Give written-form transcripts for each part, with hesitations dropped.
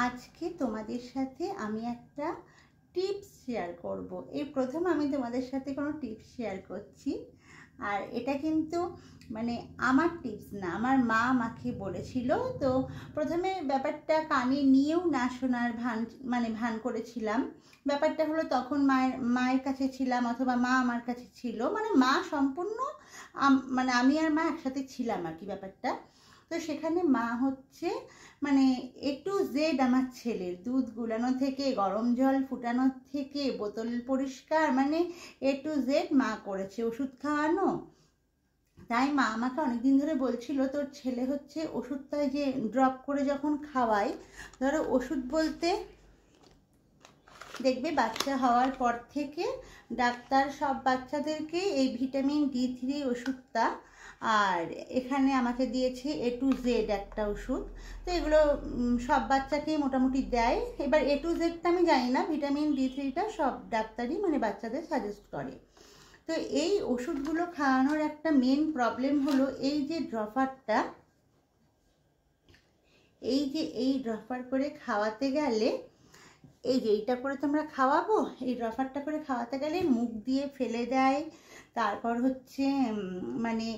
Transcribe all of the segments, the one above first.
আজকে তোমাদের সাথে আমি একটা টিপস শেয়ার করব। এই প্রথম আমি তোমাদের সাথে কোনো টিপস শেয়ার করছি। আর এটা কিন্তু মানে আমার টিপস না, আমার মা আমাকে বলেছিল। তো প্রথমে ব্যাপারটা কানে নিয়েও না শোনার ভান করেছিলাম। ব্যাপারটা হলো তখন মায়ের কাছে ছিলাম, অথবা মা আমার কাছে ছিল, মানে মা সম্পূর্ণ মানে আমি আর মা একসাথে ছিলাম আর কি ব্যাপারটা। তো সেখানে মা হচ্ছে মানে A to Z আমার ছেলের দুধ গুলানো থেকে, গরম জল ফুটানো থেকে, বোতল পরিষ্কার, মানে A to Z মা করেছে, ওষুধ খাওয়ানো। তাই মা আমাকে অনেকদিন ধরে বলছিল, তোর ছেলে হচ্ছে ওষুধটা যে ড্রপ করে যখন খাওয়াই, ধরো ওষুধ বলতে দেখবে বাচ্চা হওয়ার পর থেকে ডাক্তার সব বাচ্চাদেরকে এই ভিটামিন D3 ওষুধটা, আর এখানে আমাকে দিয়েছে A to Z একটা ওষুধ। তো এগুলো সব বাচ্চাকেই মোটামুটি দেয়। এবার A to Zটা আমি জানি না, ভিটামিন D3টা সব ডাক্তারই মানে বাচ্চাদের সাজেস্ট করে। তো এই ওষুধগুলো খাওয়ানোর একটা মেন প্রবলেম হলো এই যে ড্রপারটা, এই ড্রপার করে খাওয়াতে গেলে, এই যে এইটা করে তোমরা খাওয়াবো, এই ড্রপারটা করে খাওয়াতে গেলে মুখ দিয়ে ফেলে দেয়। তারপর হচ্ছে মানে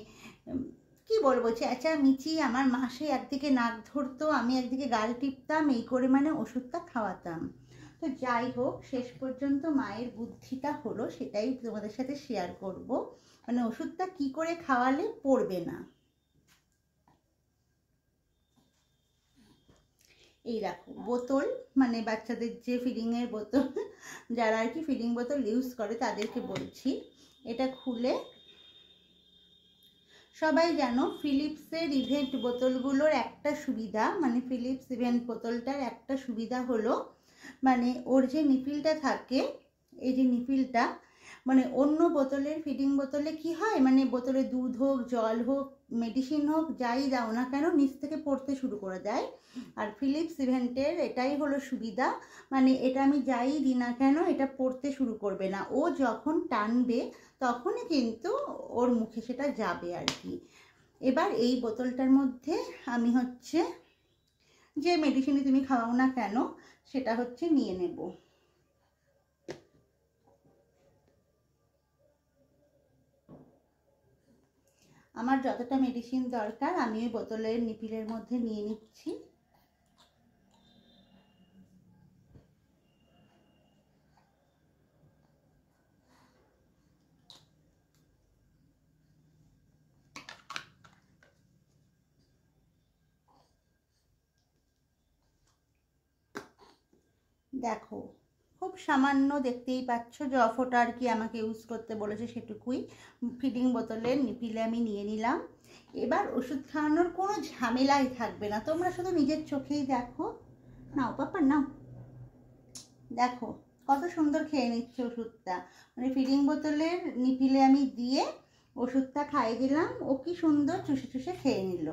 কি বলবো, চেঁচামেচি, আমার মাসে একদিকে নাক ধরতো, আমি একদিকে গাল টিপতাম, এই করে মানে ওষুধটা খাওয়াতাম। তো যাই হোক, শেষ পর্যন্ত মায়ের বুদ্ধিটা হলো, সেটাই তোমাদের সাথে শেয়ার করব। মানে ওষুধটা কি করে খাওয়ালে পড়বে না। এই দেখো বোতল, মানে বাচ্চাদের যে ফিডিংয়ের বোতল, যারা আর কি ফিডিং বোতল ইউজ করে তাদেরকে বলছি, এটা খুলে সবাই জানো ফিলিপসের ইভেন্ট বোতলগুলোর একটা সুবিধা, মানে ফিলিপস ইভেন্ট বোতলটার একটা সুবিধা হলো, মানে ওর যে নিপিলটা থাকে, এই যে নিপিলটা, মানে অন্য বোতলের ফিডিং বোতলে কি হয়, মানে বোতলে দুধ হোক, জল হোক, মেডিসিন হোক, যাই দাও না কেন নিচ থেকে পড়তে শুরু করে দেয়। আর ফিলিপস ইভেন্টের এটাই হলো সুবিধা, মানে এটা আমি যাই দিই না কেন এটা পড়তে শুরু করবে না, ও যখন টানবে তখনই কিন্তু ওর মুখে সেটা যাবে আর কি। এবার এই বোতলটার মধ্যে আমি হচ্ছে যে মেডিসিনই তুমি খাওয়াও না কেন সেটা হচ্ছে নিয়ে নেব। আমার যতটা মেডিসিন দরকার আমি ওই বোতলের নিপিলের মধ্যে নিয়ে নিচ্ছি। দেখো খুব সামান্য, দেখতেই পাচ্ছ, জফোটা আর কি আমাকে ইউজ করতে বলেছে সেটুকুই ফিডিং বোতলের নিপিলে আমি নিয়ে নিলাম। এবার ওষুধ খাওয়ানোর কোনো ঝামেলাই থাকবে না, তোমরা শুধু নিজের চোখেই দেখো। নাও পাপা নাও, দেখো কত সুন্দর খেয়ে নিচ্ছে ওষুধটা, মানে ফিডিং বোতলের নিপিলে আমি দিয়ে ওষুধটা খাইয়ে দিলাম, ও কি সুন্দর চুষে চুষে খেয়ে নিল।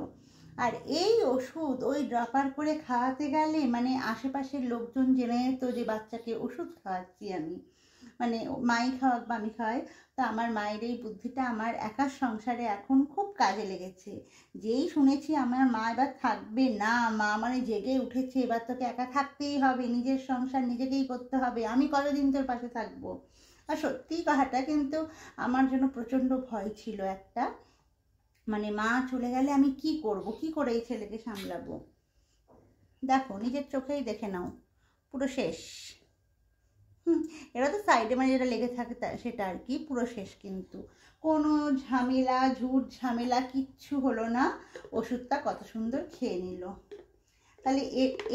আর এই ওষুধ ওই ড্রপার করে খাওয়াতে গেলে মানে আশেপাশের লোকজন জেনে যেত যে বাচ্চাকে ওষুধ খাওয়াচ্ছি আমি, মানে মাই খাওয়াক বা আমি খাওয়াই। তো আমার মায়ের এই বুদ্ধিটা আমার একার সংসারে এখন খুব কাজে লেগেছে। যেই শুনেছি আমার মা এবার থাকবে না, মা মানে জেগে উঠেছে, এবার তোকে একা থাকতেই হবে, নিজের সংসার নিজেকেই করতে হবে, আমি কতদিন তোর পাশে থাকবো। আর সত্যি কথাটা কিন্তু আমার জন্য প্রচণ্ড ভয় ছিল একটা, মানে মা চলে গেলে আমি কি করব, কি করে এই ছেলেকে সামলাবো। দেখো নিজের চোখেই দেখে নাও, পুরো শেষ। এরা তো সাইডে মানে যেটা লেগে থাকে সেটা আর কি পুরো শেষ, কিন্তু কোনো ঝামেলা ঝুট ঝামেলা কিচ্ছু হলো না, ওষুধটা কত সুন্দর খেয়ে নিল। তাহলে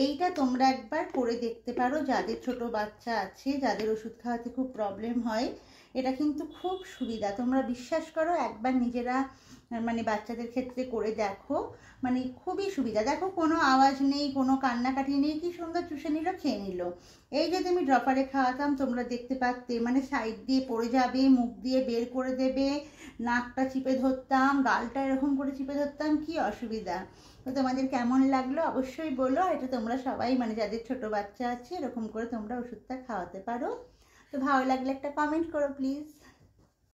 এইটা তোমরা একবার করে দেখতে পারো, যাদের ছোট বাচ্চা আছে, যাদের ওষুধ খাওয়াতে খুব প্রবলেম হয়, এটা কিন্তু খুব সুবিধা, তোমরা বিশ্বাস করো, একবার নিজেরা মানে বাচ্চাদের ক্ষেত্রে করে দেখো, মানে খুবই সুবিধা। দেখো কোনো আওয়াজ নেই, কোনো কান্নাকাটি নেই, কি সুন্দর চুষে নিল, খেয়ে নিল। এই যদি আমি ড্রপারে খাওয়াতাম তোমরা দেখতে পারতে, মানে সাইড দিয়ে পড়ে যাবে, মুখ দিয়ে বের করে দেবে, নাকটা চিপে ধরতাম, গালটা এরকম করে চিপে ধরতাম, কি অসুবিধা। তো তোমাদের কেমন লাগলো অবশ্যই বলো। এটা তোমরা সবাই মানে যাদের ছোট বাচ্চা আছে এরকম করে তোমরা ওষুধটা খাওয়াতে পারো। তো ভালো লাগলে একটা কমেন্ট করো প্লিজ।